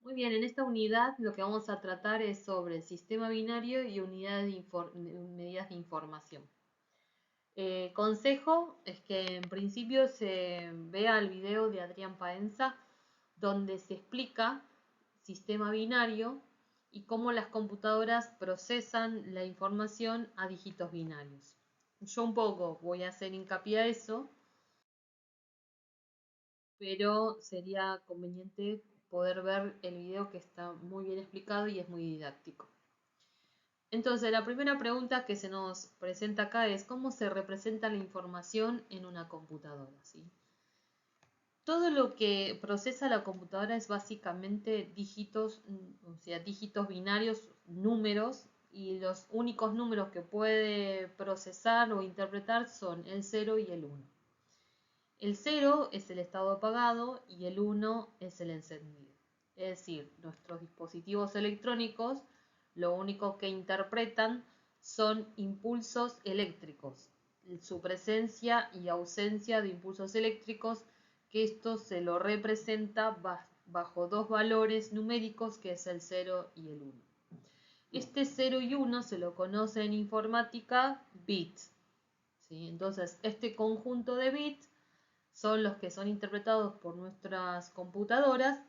Muy bien, en esta unidad lo que vamos a tratar es sobre el sistema binario y medidas de información. Consejo es que en principio se vea el video de Adrián Paenza donde se explica sistema binario y cómo las computadoras procesan la información a dígitos binarios. Yo un poco voy a hacer hincapié a eso, pero sería conveniente poder ver el video que está muy bien explicado y es muy didáctico. Entonces, la primera pregunta que se nos presenta acá es ¿cómo se representa la información en una computadora? ¿Sí? Todo lo que procesa la computadora es básicamente dígitos, o sea, dígitos binarios, números, y los únicos números que puede procesar o interpretar son el 0 y el 1. El 0 es el estado apagado y el 1 es el encendido. Es decir, nuestros dispositivos electrónicos lo único que interpretan son impulsos eléctricos, su presencia y ausencia de impulsos eléctricos, que esto se lo representa bajo dos valores numéricos que es el 0 y el 1. Este 0 y 1 se lo conoce en informática bits. ¿Sí? Entonces, este conjunto de bits son los que son interpretados por nuestras computadoras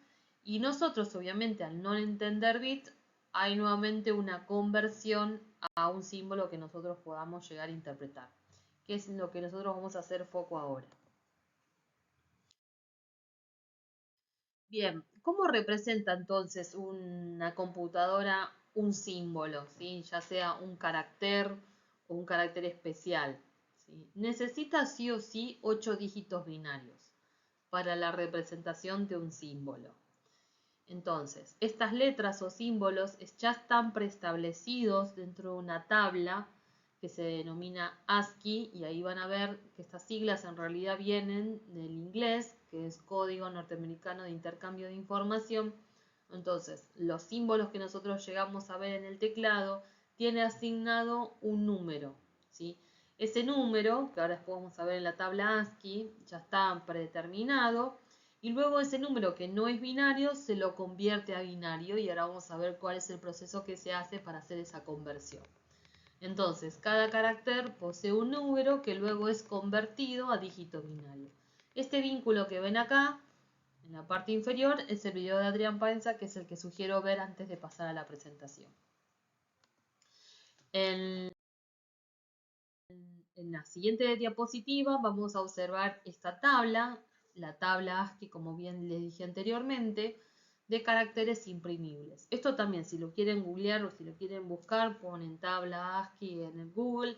y nosotros, obviamente, al no entender bits, hay nuevamente una conversión a un símbolo que nosotros podamos llegar a interpretar, que es lo que nosotros vamos a hacer foco ahora. Bien, ¿cómo representa entonces una computadora un símbolo, ¿sí? Ya sea un carácter o un carácter especial? ¿Sí? Necesita sí o sí 8 dígitos binarios para la representación de un símbolo. Entonces, estas letras o símbolos ya están preestablecidos dentro de una tabla que se denomina ASCII y ahí van a ver que estas siglas en realidad vienen del inglés, que es Código Norteamericano de Intercambio de Información. Entonces, los símbolos que nosotros llegamos a ver en el teclado tiene asignado un número, ¿sí? Ese número, que ahora después vamos a ver en la tabla ASCII, ya está predeterminado y luego ese número que no es binario se lo convierte a binario y ahora vamos a ver cuál es el proceso que se hace para hacer esa conversión. Entonces, cada carácter posee un número que luego es convertido a dígito binario. Este vínculo que ven acá, en la parte inferior, es el video de Adrián Paenza, que es el que sugiero ver antes de pasar a la presentación. En la siguiente diapositiva vamos a observar esta tabla, la tabla ASCII, como bien les dije anteriormente, de caracteres imprimibles. Esto también, si lo quieren googlear o si lo quieren buscar, ponen tabla ASCII en el Google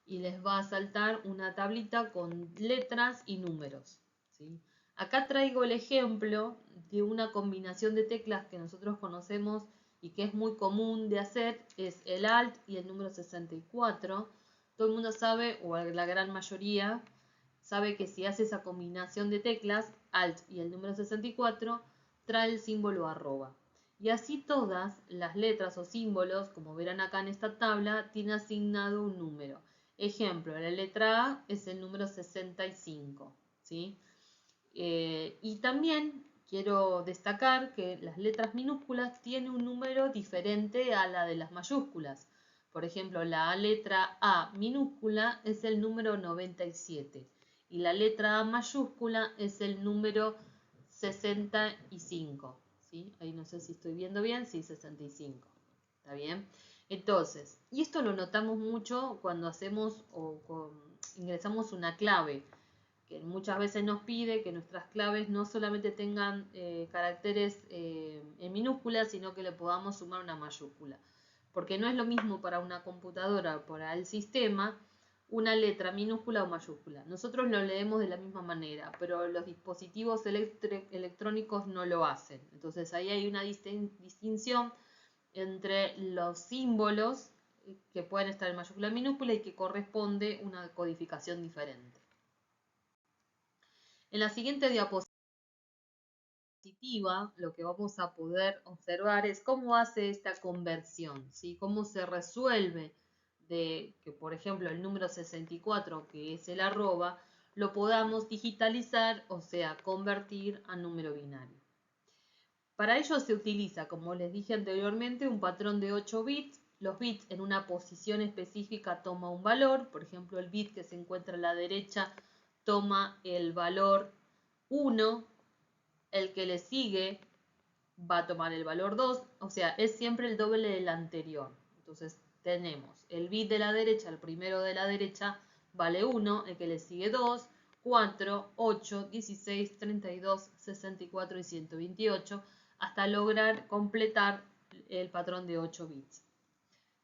y les va a saltar una tablita con letras y números, ¿sí? Acá traigo el ejemplo de una combinación de teclas que nosotros conocemos y que es muy común de hacer, es el Alt y el número 64. Todo el mundo sabe, o la gran mayoría, sabe que si hace esa combinación de teclas, Alt y el número 64, trae el símbolo arroba. Y así todas las letras o símbolos, como verán acá en esta tabla, tienen asignado un número. Ejemplo, la letra A es el número 65, ¿sí? Y también quiero destacar que las letras minúsculas tienen un número diferente a la de las mayúsculas. Por ejemplo, la letra A minúscula es el número 97 y la letra A mayúscula es el número 65. ¿Sí? Ahí no sé si estoy viendo bien, sí, 65. ¿Está bien? Entonces, y esto lo notamos mucho cuando hacemos o ingresamos una clave, que muchas veces nos pide que nuestras claves no solamente tengan caracteres en minúsculas, sino que le podamos sumar una mayúscula. Porque no es lo mismo para una computadora, para el sistema, una letra minúscula o mayúscula. Nosotros lo leemos de la misma manera, pero los dispositivos electrónicos no lo hacen. Entonces ahí hay una distinción entre los símbolos que pueden estar en mayúscula y minúscula y que corresponde una codificación diferente. En la siguiente diapositiva lo que vamos a poder observar es cómo hace esta conversión, ¿sí? Cómo se resuelve de que, por ejemplo, el número 64, que es el arroba, lo podamos digitalizar, o sea, convertir a número binario. Para ello se utiliza, como les dije anteriormente, un patrón de 8 bits. Los bits en una posición específica toma un valor. Por ejemplo, el bit que se encuentra a la derecha toma el valor 1. El que le sigue va a tomar el valor 2. O sea, es siempre el doble del anterior. Entonces tenemos el bit de la derecha, el primero de la derecha, vale 1. El que le sigue 2. 4, 8, 16, 32, 64 y 128, hasta lograr completar el patrón de 8 bits.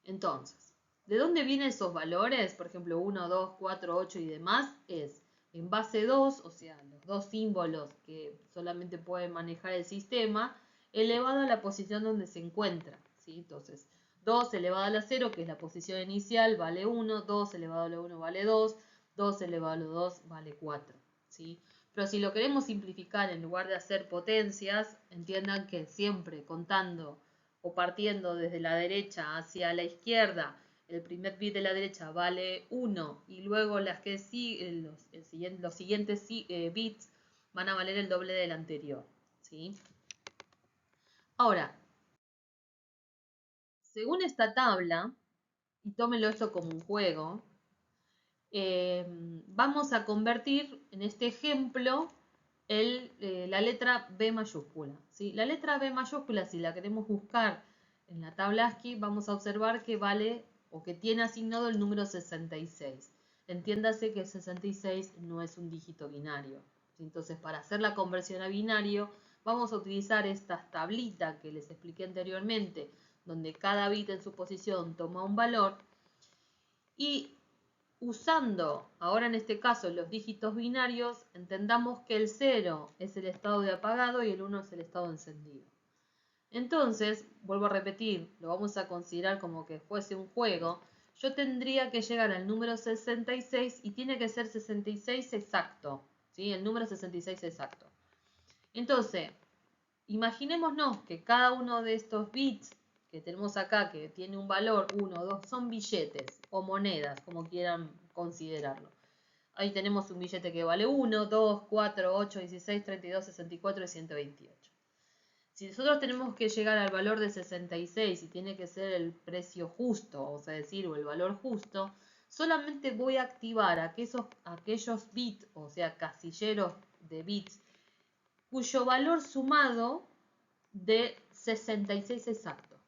Entonces, ¿de dónde vienen esos valores? Por ejemplo, 1, 2, 4, 8 y demás. Es en base 2, o sea, los dos símbolos que solamente puede manejar el sistema, elevado a la posición donde se encuentra, ¿sí? Entonces, 2 elevado a la 0, que es la posición inicial, vale 1. 2 elevado a la 1 vale 2. 2 elevado a la 2 vale 4, ¿sí? Pero si lo queremos simplificar, en lugar de hacer potencias, entiendan que siempre contando o partiendo desde la derecha hacia la izquierda, el primer bit de la derecha vale 1 y luego las que los siguientes bits van a valer el doble del anterior, ¿sí? Ahora, según esta tabla, y tómelo esto como un juego, vamos a convertir en este ejemplo la letra B mayúscula, ¿sí? La letra B mayúscula, si la queremos buscar en la tabla ASCII, vamos a observar que vale o que tiene asignado el número 66. Entiéndase que 66 no es un dígito binario, ¿sí? Entonces, para hacer la conversión a binario, vamos a utilizar esta tablita que les expliqué anteriormente, donde cada bit en su posición toma un valor, y usando ahora en este caso los dígitos binarios, entendamos que el 0 es el estado de apagado y el 1 es el estado de encendido. Entonces, vuelvo a repetir, lo vamos a considerar como que fuese un juego. Yo tendría que llegar al número 66 y tiene que ser 66 exacto, ¿sí? El número 66 exacto. Entonces, imaginémonos que cada uno de estos bits que tenemos acá, que tiene un valor 1, 2, son billetes o monedas, como quieran considerarlo. Ahí tenemos un billete que vale 1, 2, 4, 8, 16, 32, 64 y 128. Si nosotros tenemos que llegar al valor de 66 y tiene que ser el precio justo, o sea, decir, o el valor justo, solamente voy a activar aquellos bits, o sea, casilleros de bits, cuyo valor sumado de 66 exacto,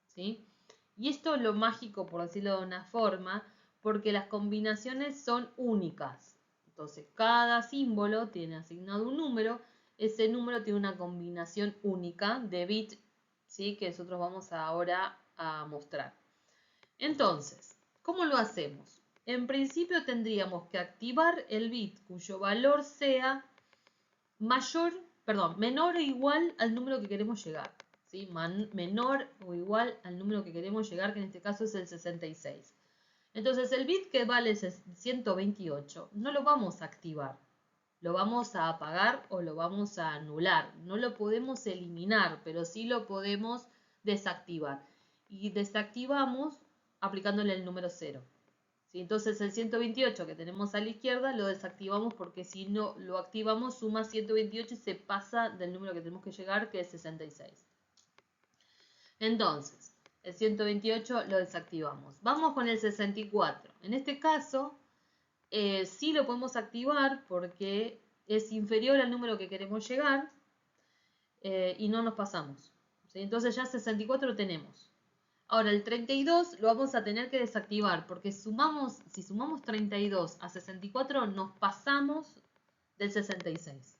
¿sí? Y esto es lo mágico, por decirlo de una forma, porque las combinaciones son únicas. Entonces, cada símbolo tiene asignado un número, ese número tiene una combinación única de bits, ¿sí? Que nosotros vamos ahora a mostrar. Entonces, ¿cómo lo hacemos? En principio tendríamos que activar el bit cuyo valor sea menor o igual al número que queremos llegar, ¿sí? Menor o igual al número que queremos llegar, que en este caso es el 66. Entonces el bit que vale 128 no lo vamos a activar, lo vamos a apagar o lo vamos a anular. No lo podemos eliminar, pero sí lo podemos desactivar. Y desactivamos aplicándole el número 0. ¿Sí? Entonces el 128 que tenemos a la izquierda lo desactivamos porque si no lo activamos suma 128 y se pasa del número que tenemos que llegar, que es 66. Entonces, el 128 lo desactivamos. Vamos con el 64. En este caso, sí lo podemos activar porque es inferior al número que queremos llegar y no nos pasamos. ¿Sí? Entonces ya 64 lo tenemos. Ahora el 32 lo vamos a tener que desactivar porque si sumamos 32 a 64 nos pasamos del 66.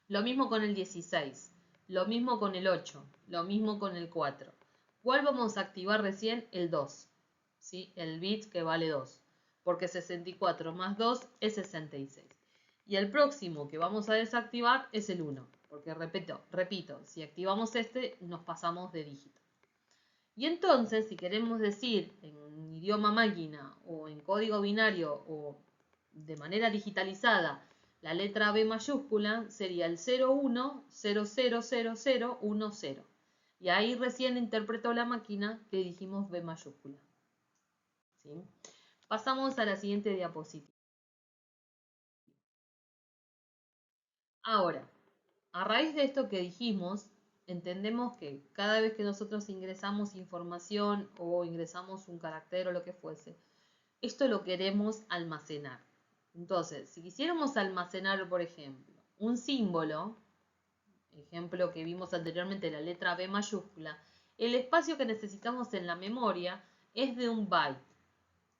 Lo mismo con el 16, lo mismo con el 8, lo mismo con el 4. ¿Cuál vamos a activar recién? El 2, ¿sí? El bit que vale 2, porque 64 más 2 es 66. Y el próximo que vamos a desactivar es el 1, porque repito, si activamos este nos pasamos de dígito. Y entonces, si queremos decir en idioma máquina o en código binario o de manera digitalizada la letra B mayúscula, sería el 01000010. Y ahí recién interpretó la máquina que dijimos B mayúscula. ¿Sí? Pasamos a la siguiente diapositiva. Ahora, a raíz de esto que dijimos, entendemos que cada vez que nosotros ingresamos información o ingresamos un carácter o lo que fuese, esto lo queremos almacenar. Entonces, si quisiéramos almacenar, por ejemplo, un símbolo, ejemplo que vimos anteriormente, la letra B mayúscula, el espacio que necesitamos en la memoria es de un byte,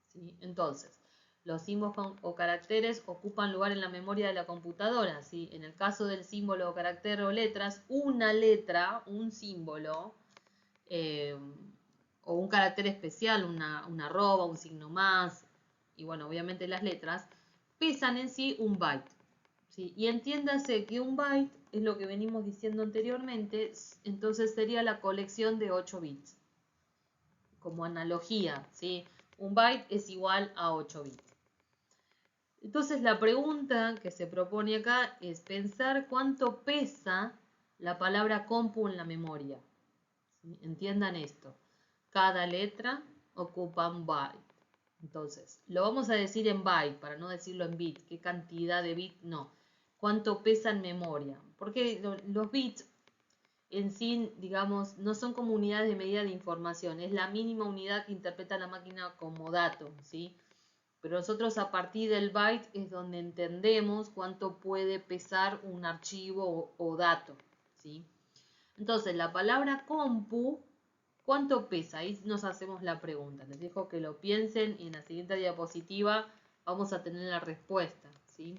¿sí? Entonces, los símbolos o caracteres ocupan lugar en la memoria de la computadora, ¿sí? En el caso del símbolo o carácter o letras, una letra, un símbolo, o un carácter especial, una arroba, un signo más, y bueno, obviamente las letras, pesan en sí un byte, ¿sí? Y entiéndase que un byte es lo que venimos diciendo anteriormente, entonces sería la colección de 8 bits. Como analogía, ¿sí? Un byte es igual a 8 bits. Entonces la pregunta que se propone acá es pensar cuánto pesa la palabra compu en la memoria. ¿Sí? Entiendan esto. Cada letra ocupa un byte. Entonces, lo vamos a decir en byte para no decirlo en bit. ¿Qué cantidad de bit? No. ¿Cuánto pesa en memoria? Porque los bits en sí, digamos, no son como unidades de medida de información. Es la mínima unidad que interpreta la máquina como dato, ¿sí? Pero nosotros a partir del byte es donde entendemos cuánto puede pesar un archivo o dato, ¿sí? Entonces, la palabra compu, ¿cuánto pesa? Ahí nos hacemos la pregunta. Les dejo que lo piensen y en la siguiente diapositiva vamos a tener la respuesta, ¿sí?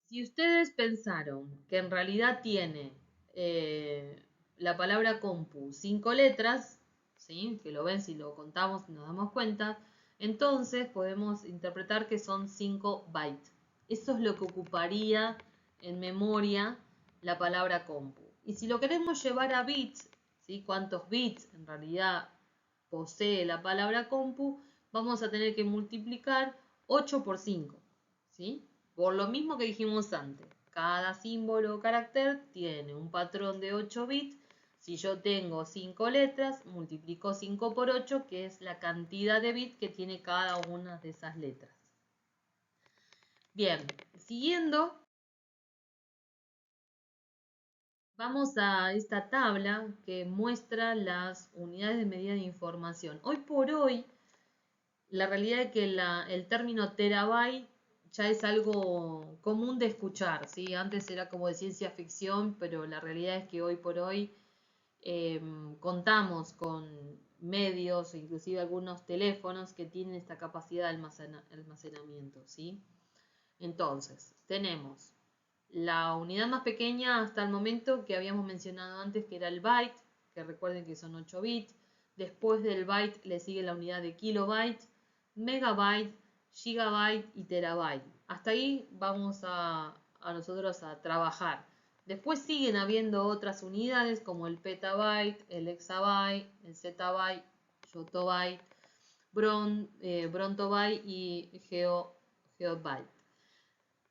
Si ustedes pensaron que en realidad tiene la palabra compu 5 letras, ¿sí? Que lo ven si lo contamos y nos damos cuenta, entonces podemos interpretar que son 5 bytes. Eso es lo que ocuparía en memoria la palabra compu. Y si lo queremos llevar a bits, ¿sí? ¿Cuántos bits en realidad posee la palabra compu? Vamos a tener que multiplicar 8 por 5, ¿sí? Por lo mismo que dijimos antes, cada símbolo o carácter tiene un patrón de 8 bits. Si yo tengo 5 letras, multiplico 5 por 8, que es la cantidad de bits que tiene cada una de esas letras. Bien, siguiendo, vamos a esta tabla que muestra las unidades de medida de información. Hoy por hoy, la realidad es que el término terabyte ya es algo común de escuchar, ¿sí? Antes era como de ciencia ficción, pero la realidad es que hoy por hoy contamos con medios, inclusive algunos teléfonos que tienen esta capacidad de almacenamiento, ¿sí? Entonces, tenemos la unidad más pequeña hasta el momento que habíamos mencionado antes, que era el byte, que recuerden que son 8 bits. Después del byte le sigue la unidad de kilobyte, megabyte, gigabyte y terabyte. Hasta ahí vamos a nosotros a trabajar. Después siguen habiendo otras unidades como el petabyte, el exabyte, el zettabyte, yottabyte, brontobyte y geobyte.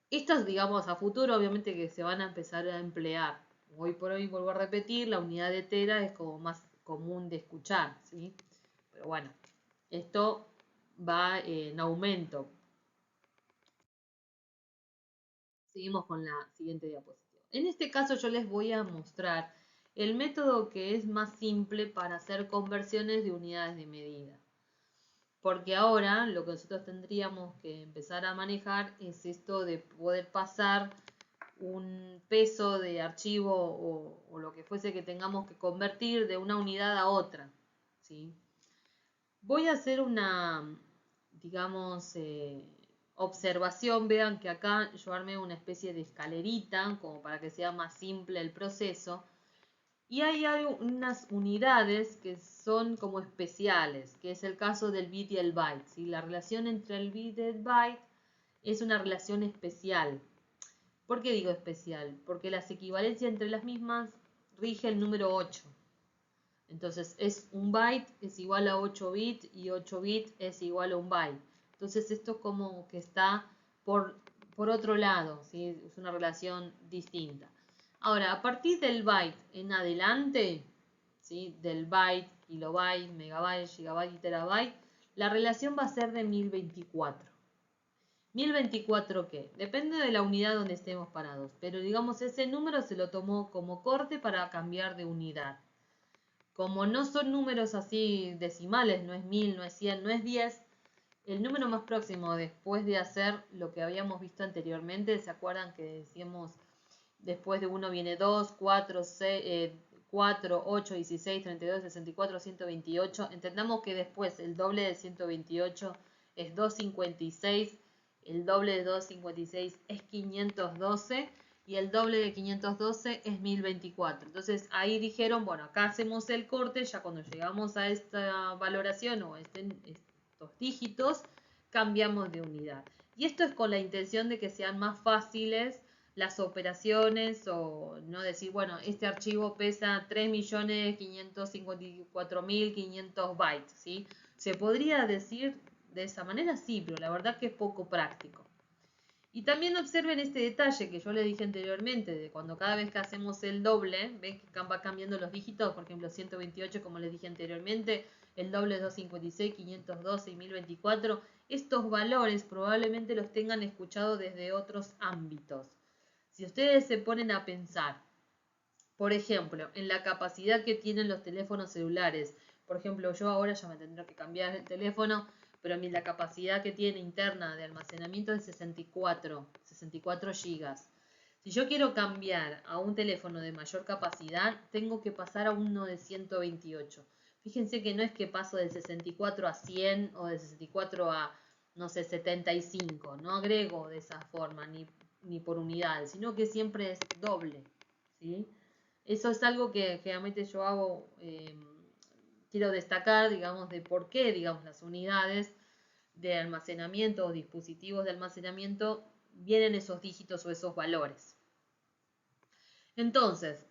Estas, digamos, a futuro obviamente que se van a empezar a emplear. Hoy por hoy, vuelvo a repetir, la unidad de tera es como más común de escuchar, ¿sí? Pero bueno, esto va en aumento. Seguimos con la siguiente diapositiva. En este caso yo les voy a mostrar el método que es más simple para hacer conversiones de unidades de medida. Porque ahora lo que nosotros tendríamos que empezar a manejar es esto de poder pasar un peso de archivo o lo que fuese que tengamos que convertir de una unidad a otra, ¿sí? Voy a hacer una, digamos, observación. Vean que acá yo armé una especie de escalerita como para que sea más simple el proceso. Y hay unas unidades que son como especiales, que es el caso del bit y el byte, ¿sí? La relación entre el bit y el byte es una relación especial. ¿Por qué digo especial? Porque las equivalencias entre las mismas rige el número 8. Entonces es un byte es igual a 8 bits y 8 bits es igual a un byte. Entonces esto como que está por otro lado, ¿sí? Es una relación distinta. Ahora, a partir del byte en adelante, ¿sí? Del byte, kilobyte, megabyte, gigabyte y terabyte, la relación va a ser de 1024. 1024 ¿qué? Depende de la unidad donde estemos parados, pero digamos ese número se lo tomó como corte para cambiar de unidad. Como no son números así decimales, no es 1000, no es 100, no es 10, el número más próximo después de hacer lo que habíamos visto anteriormente, ¿se acuerdan que decíamos después de 1 viene 2, 4, 6, 4, 8, 16, 32, 64, 128? Entendamos que después el doble de 128 es 256, el doble de 256 es 512 y el doble de 512 es 1024. Entonces ahí dijeron, bueno, acá hacemos el corte, ya cuando llegamos a esta valoración o a estos dígitos, cambiamos de unidad. Y esto es con la intención de que sean más fáciles las operaciones o no decir, bueno, este archivo pesa 3.554.500 bytes, ¿sí? Se podría decir de esa manera, sí, pero la verdad que es poco práctico. Y también observen este detalle que yo les dije anteriormente, de cuando cada vez que hacemos el doble, ven que va cambiando los dígitos, por ejemplo 128 como les dije anteriormente, el doble es 256, 512 y 1024, estos valores probablemente los tengan escuchado desde otros ámbitos. Si ustedes se ponen a pensar, por ejemplo, en la capacidad que tienen los teléfonos celulares, por ejemplo, yo ahora ya me tendré que cambiar el teléfono, pero la capacidad que tiene interna de almacenamiento es 64 gigas. Si yo quiero cambiar a un teléfono de mayor capacidad, tengo que pasar a uno de 128. Fíjense que no es que paso del 64 a 100 o del 64 a, no sé, 75. No agrego de esa forma, ni por unidad, sino que siempre es doble, ¿sí? Eso es algo que generalmente yo hago, quiero destacar, digamos, de por qué, digamos, las unidades de almacenamiento o dispositivos de almacenamiento vienen esos dígitos o esos valores. Entonces,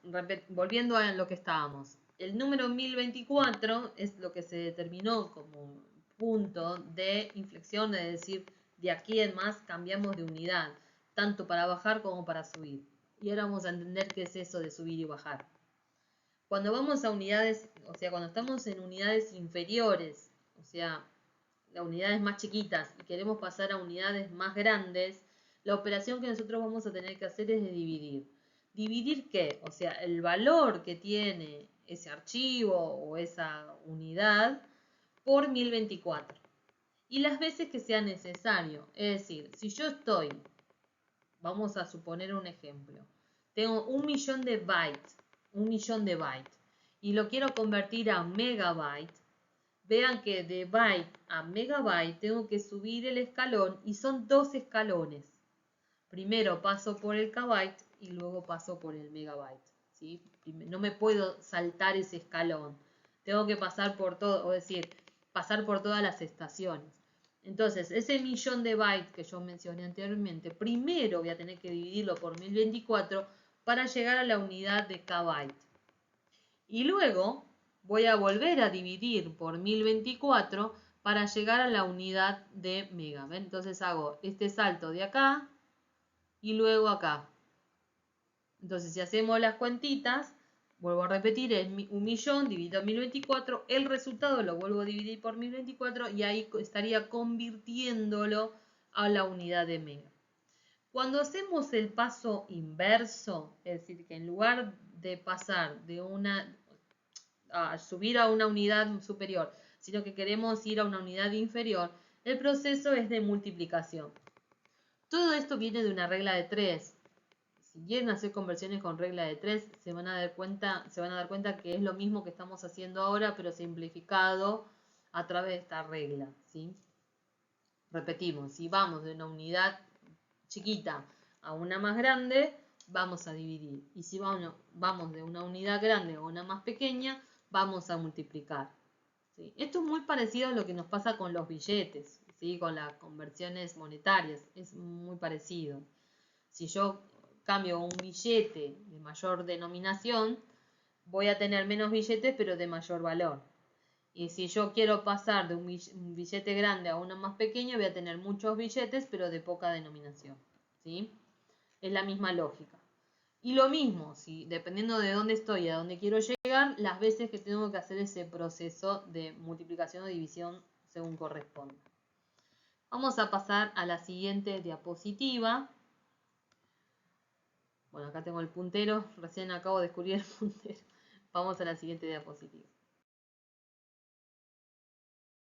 volviendo a lo que estábamos, el número 1024 es lo que se determinó como punto de inflexión, es decir, de aquí en más cambiamos de unidad, tanto para bajar como para subir. Y ahora vamos a entender qué es eso de subir y bajar. Cuando vamos a unidades, o sea, cuando estamos en unidades inferiores, o sea, las unidades más chiquitas y queremos pasar a unidades más grandes, la operación que nosotros vamos a tener que hacer es de dividir. ¿Dividir qué? O sea, el valor que tiene ese archivo o esa unidad por 1024. Y las veces que sea necesario. Es decir, si yo estoy, vamos a suponer un ejemplo, tengo 1.000.000 de bytes, 1.000.000 de bytes, y lo quiero convertir a megabyte. Vean que de byte a megabyte tengo que subir el escalón y son 2 escalones. Primero paso por el kbyte y luego paso por el megabyte, ¿sí? No me puedo saltar ese escalón. Tengo que pasar por todo, o decir, pasar por todas las estaciones. Entonces, ese 1.000.000 de bytes que yo mencioné anteriormente, primero voy a tener que dividirlo por 1024 para llegar a la unidad de kbyte. Y luego voy a volver a dividir por 1024 para llegar a la unidad de mega. ¿Ven? Entonces hago este salto de acá y luego acá. Entonces si hacemos las cuentitas, vuelvo a repetir, es 1.000.000 dividido 1024, el resultado lo vuelvo a dividir por 1024 y ahí estaría convirtiéndolo a la unidad de mega. Cuando hacemos el paso inverso, es decir, que en lugar de pasar de a subir a una unidad superior, sino que queremos ir a una unidad inferior, el proceso es de multiplicación. Todo esto viene de una regla de 3. Si quieren hacer conversiones con regla de 3, se van a dar cuenta que es lo mismo que estamos haciendo ahora, pero simplificado a través de esta regla, ¿sí? Repetimos, si vamos de una unidad chiquita a una más grande, vamos a dividir. Y si vamos de una unidad grande a una más pequeña, vamos a multiplicar, ¿sí? Esto es muy parecido a lo que nos pasa con los billetes, ¿sí? Con las conversiones monetarias, es muy parecido. Si yo cambio un billete de mayor denominación, voy a tener menos billetes pero de mayor valor. Y si yo quiero pasar de un billete grande a uno más pequeño, voy a tener muchos billetes pero de poca denominación, ¿sí? Es la misma lógica. Y lo mismo, si dependiendo de dónde estoy y a dónde quiero llegar, las veces que tengo que hacer ese proceso de multiplicación o división según corresponda. Vamos a pasar a la siguiente diapositiva. Bueno, acá tengo el puntero, recién acabo de descubrir el puntero. Vamos a la siguiente diapositiva.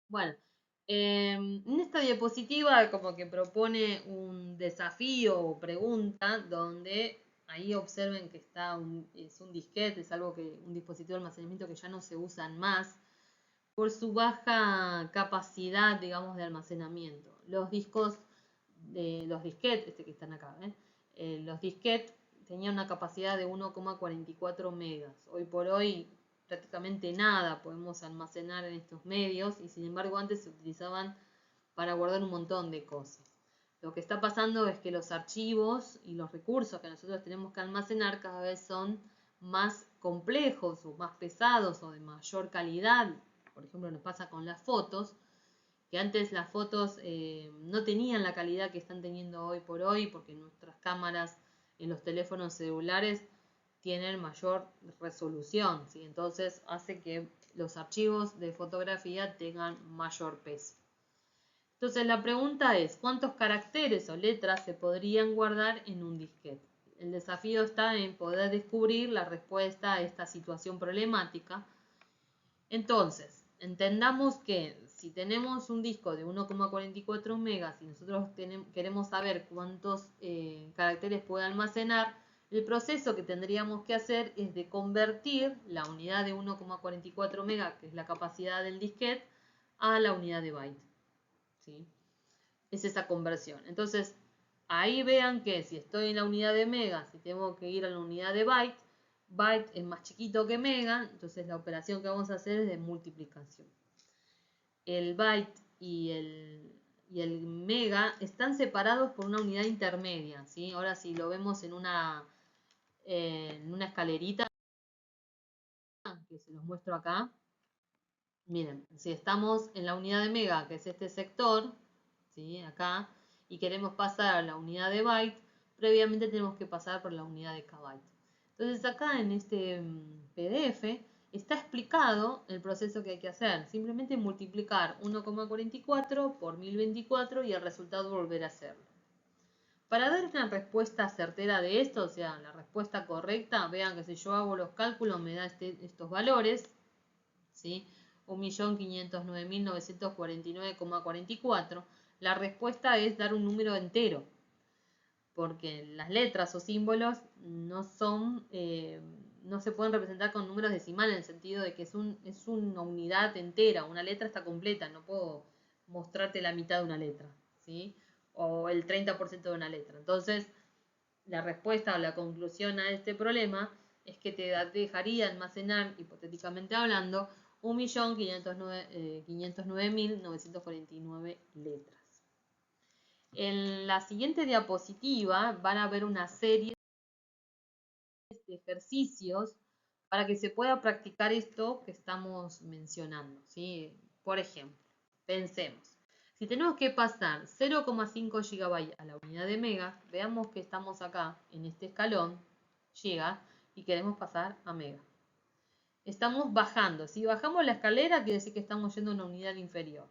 Bueno, en esta diapositiva como que propone un desafío o pregunta donde ahí observen que es un disquete, es algo que un dispositivo de almacenamiento que ya no se usan más por su baja capacidad, digamos, de almacenamiento. Los disquetes, que están acá, los disquetes tenían una capacidad de 1,44 megas. Hoy por hoy prácticamente nada podemos almacenar en estos medios y sin embargo antes se utilizaban para guardar un montón de cosas. Lo que está pasando es que los archivos y los recursos que nosotros tenemos que almacenar cada vez son más complejos o más pesados o de mayor calidad. Por ejemplo, nos pasa con las fotos, que antes las fotos no tenían la calidad que están teniendo hoy por hoy, porque nuestras cámaras en los teléfonos celulares tienen mayor resolución, ¿sí? Entonces hace que los archivos de fotografía tengan mayor peso. Entonces la pregunta es, ¿cuántos caracteres o letras se podrían guardar en un disquete? El desafío está en poder descubrir la respuesta a esta situación problemática. Entonces, entendamos que si tenemos un disco de 1,44 megas y nosotros queremos saber cuántos caracteres puede almacenar, el proceso que tendríamos que hacer es de convertir la unidad de 1,44 megas, que es la capacidad del disquete, a la unidad de byte. ¿Sí? Es esa conversión. Entonces, ahí vean que si estoy en la unidad de megas y tengo que ir a la unidad de byte, byte es más chiquito que mega, entonces la operación que vamos a hacer es de multiplicación. El byte y el mega están separados por una unidad intermedia, ¿sí? Ahora si lo vemos en una escalerita, que se los muestro acá, miren, si estamos en la unidad de mega, que es este sector, ¿sí? Acá, y queremos pasar a la unidad de byte, previamente tenemos que pasar por la unidad de kbyte. Entonces acá en este PDF está explicado el proceso que hay que hacer. Simplemente multiplicar 1,44 por 1024 y el resultado volver a hacerlo. Para dar una respuesta certera de esto, o sea, la respuesta correcta, vean que si yo hago los cálculos me da estos valores, ¿sí? 1.509.949,44. La respuesta es dar un número entero, porque las letras o símbolos no se pueden representar con números decimales, en el sentido de que es una unidad entera, una letra está completa, no puedo mostrarte la mitad de una letra, ¿sí? O el 30% de una letra. Entonces, la respuesta o la conclusión a este problema es que te dejaría almacenar, hipotéticamente hablando, 1.509.949 letras. En la siguiente diapositiva van a ver una serie de ejercicios para que se pueda practicar esto que estamos mencionando, ¿sí? Por ejemplo, pensemos, si tenemos que pasar 0,5 GB a la unidad de mega, veamos que estamos acá en este escalón, giga, y queremos pasar a mega. Estamos bajando, si bajamos la escalera quiere decir que estamos yendo a una unidad inferior.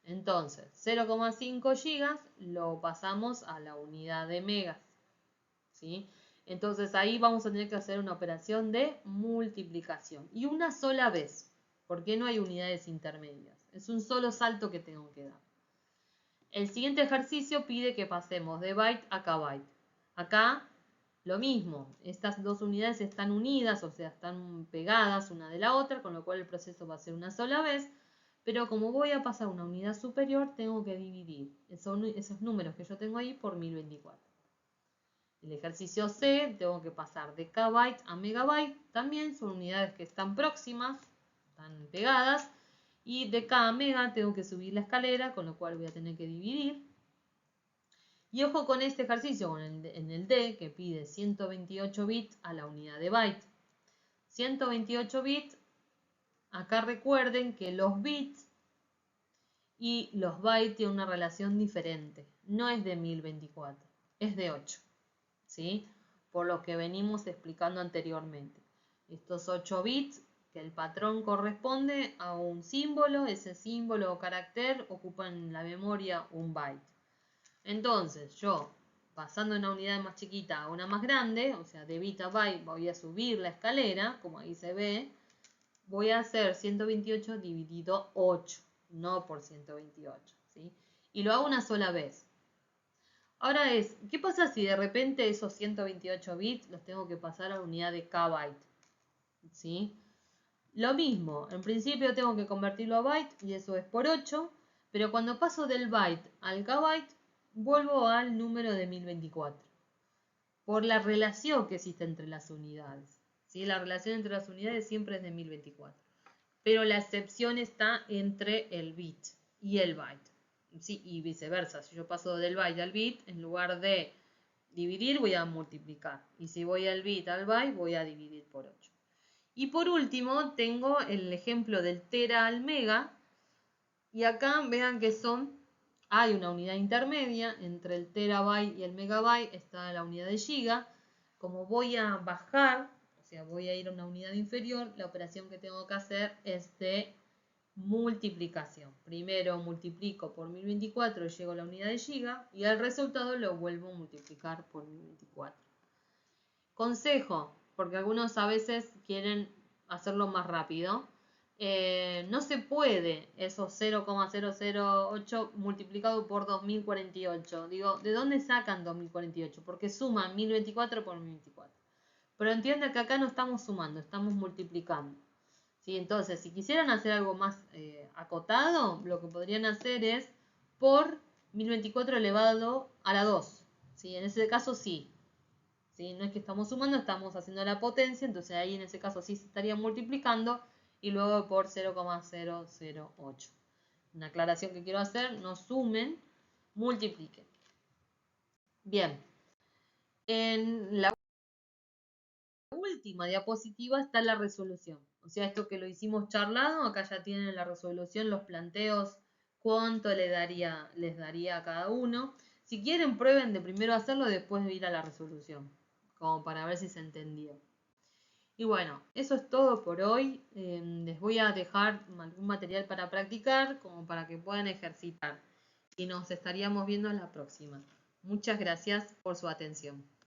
Entonces, 0,5 GB lo pasamos a la unidad de megas, ¿sí? Entonces ahí vamos a tener que hacer una operación de multiplicación. Y una sola vez, porque no hay unidades intermedias. Es un solo salto que tengo que dar. El siguiente ejercicio pide que pasemos de byte a kbyte. Acá lo mismo, estas dos unidades están unidas, o sea, están pegadas una de la otra, con lo cual el proceso va a ser una sola vez. Pero como voy a pasar una unidad superior, tengo que dividir esos números que yo tengo ahí por 1024. El ejercicio C, tengo que pasar de kbyte a megabyte, también son unidades que están próximas, están pegadas, y de K a mega tengo que subir la escalera, con lo cual voy a tener que dividir. Y ojo con este ejercicio, en el D, que pide 128 bits a la unidad de byte. 128 bits, acá recuerden que los bits y los bytes tienen una relación diferente. No es de 1024, es de 8. ¿Sí? Por lo que venimos explicando anteriormente. Estos 8 bits que el patrón corresponde a un símbolo, ese símbolo o carácter ocupa en la memoria un byte. Entonces yo, pasando de una unidad más chiquita a una más grande, o sea de bit a byte, voy a subir la escalera, como ahí se ve, voy a hacer 128 dividido 8, no por 128, ¿sí? Y lo hago una sola vez. Ahora ¿qué pasa si de repente esos 128 bits los tengo que pasar a la unidad de kbyte? ¿Sí? Lo mismo, en principio tengo que convertirlo a byte y eso es por 8, pero cuando paso del byte al kbyte, vuelvo al número de 1024, por la relación que existe entre las unidades. ¿Sí? La relación entre las unidades siempre es de 1024, pero la excepción está entre el bit y el byte. ¿Sí? Y viceversa, si yo paso del byte al bit, en lugar de dividir voy a multiplicar, y si voy al bit al byte voy a dividir por 8. Y por último tengo el ejemplo del tera al mega, y acá vean que hay una unidad intermedia entre el terabyte y el megabyte, está la unidad de giga. Como voy a bajar, o sea voy a ir a una unidad inferior, la operación que tengo que hacer es de multiplicación. Primero multiplico por 1024 y llego a la unidad de giga, y el resultado lo vuelvo a multiplicar por 1024. Consejo, porque algunos a veces quieren hacerlo más rápido. No se puede esos 0,008 multiplicado por 2048. Digo, ¿de dónde sacan 2048? Porque suman 1024 por 1024. Pero entiende que acá no estamos sumando, estamos multiplicando. ¿Sí? Entonces, si quisieran hacer algo más acotado, lo que podrían hacer es por 1024 elevado a la 2. ¿Sí? En ese caso sí. ¿Sí? No es que estamos sumando, estamos haciendo la potencia, entonces ahí en ese caso sí se estaría multiplicando, y luego por 0,008. Una aclaración que quiero hacer: no sumen, multipliquen. Bien, en la última diapositiva está la resolución. O sea, esto que lo hicimos charlado, acá ya tienen la resolución, los planteos, cuánto les daría a cada uno. Si quieren, prueben de primero hacerlo y después de ir a la resolución, como para ver si se entendió. Y bueno, eso es todo por hoy. Les voy a dejar algún material para practicar, como para que puedan ejercitar. Y nos estaríamos viendo en la próxima. Muchas gracias por su atención.